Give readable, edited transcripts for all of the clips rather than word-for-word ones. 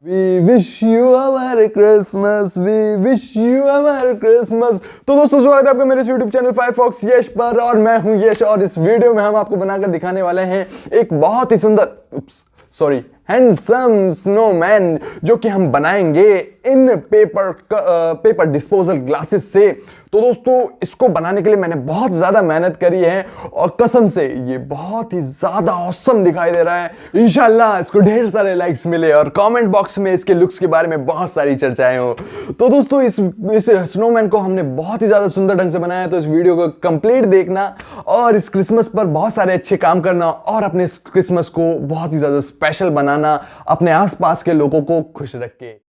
We wish you a Merry Christmas, we wish you a Merry Christmas। तो दोस्तों स्वागत है आपका मेरे YouTube चैनल फायरफॉक्स यश पर, और मैं हूं यश, और इस वीडियो में हम आपको बनाकर दिखाने वाले हैं एक बहुत ही सुंदर हैंडसम स्नोमैन, जो कि हम बनाएंगे इन पेपर डिस्पोजल ग्लासेस से। तो दोस्तों इसको बनाने के लिए मैंने बहुत ज्यादा मेहनत करी है, और कसम से ये बहुत ही ज्यादा ऑसम दिखाई दे रहा है। इंशाल्लाह इसको ढेर सारे लाइक्स मिले और कमेंट बॉक्स में इसके लुक्स के बारे में बहुत सारी चर्चाएं हो। तो दोस्तों इस स्नोमैन को हमने बहुत ही ज्यादा सुंदर ढंग से बनाया है, तो इस वीडियो को कंप्लीट देखना और इस क्रिसमस पर बहुत सारे अच्छे काम करना, और अपने क्रिसमस को बहुत ही ज्यादा स्पेशल बनाना, अपने आसपास के लोगों को खुश रख के।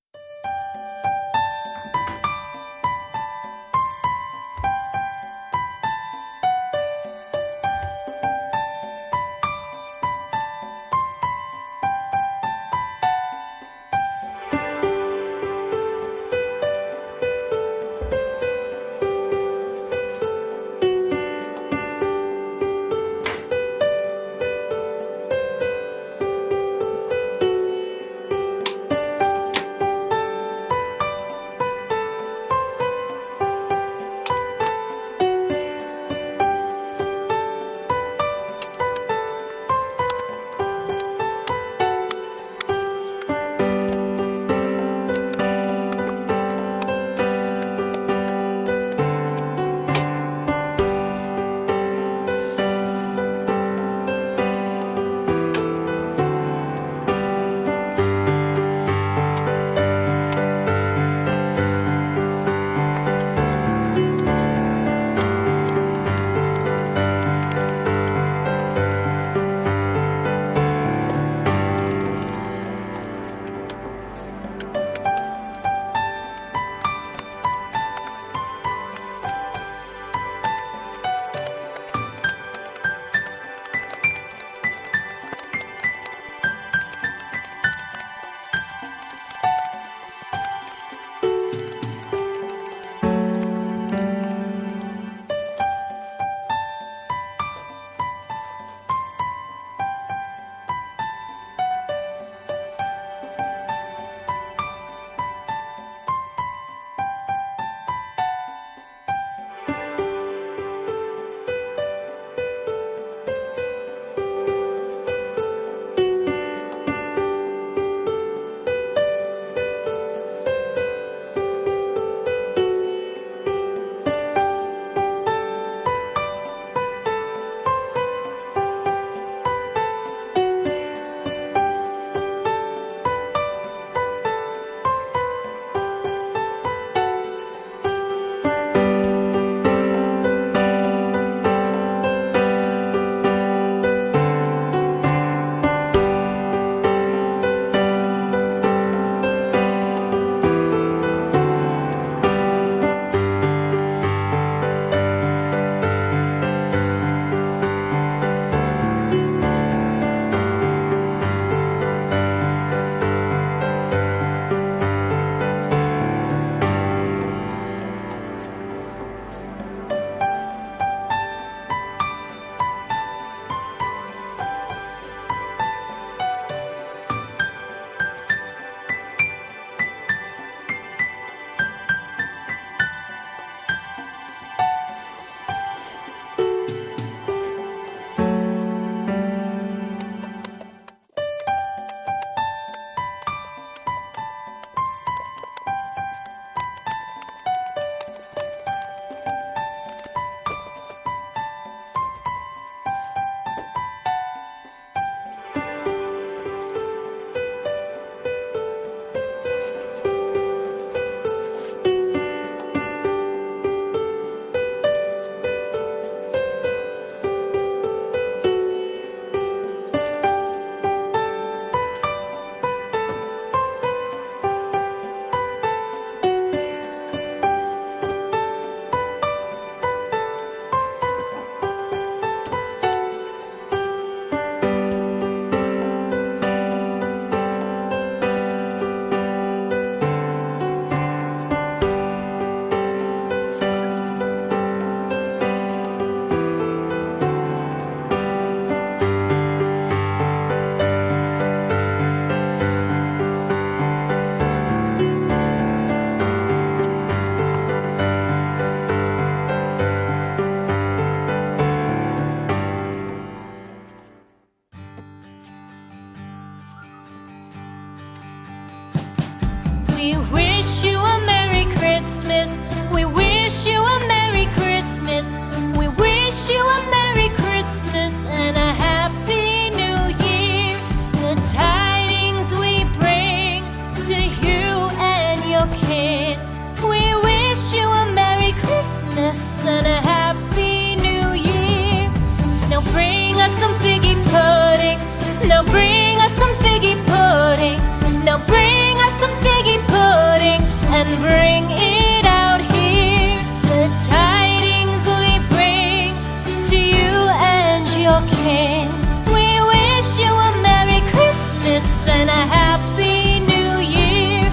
We wish you a Merry Christmas. We wish you a Merry Christmas. We wish you a Merry Christmas and a Happy New Year. The tidings we bring to you and your kid. We wish you a Merry Christmas and a Happy New Year. Now bring us some figgy pudding. Now bring us some figgy pudding. Now bring us some figgy pudding and bring it out here. The tidings we bring to you and your kin. We wish you a Merry Christmas and a Happy New Year.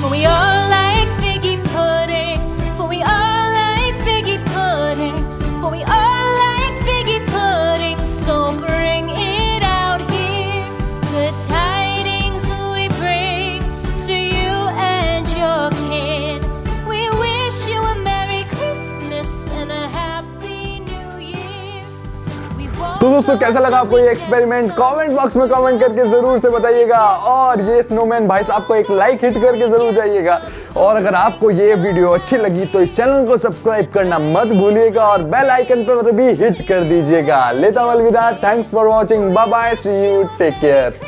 For we all like figgy pudding. For we all like figgy pudding. For we all like figgy pudding. So bring it out here. The tidings we bring to you and your kin. We wish you a Merry Christmas and a Happy New Year. We want तो दोस्तों कैसा लगा आपको ये experiment? Comment box में comment करके जरूर से बताइएगा और ये स्नोमैन भाई साहब को एक लाइक हिट करके जरूर जाइएगा। और अगर आपको ये वीडियो अच्छी लगी तो इस चैनल को सब्सक्राइब करना मत भूलिएगा और बेल आइकन पर भी हिट कर दीजिएगा। लेता हूं अलविदा। Thanks for watching. Bye bye. See you. Take care.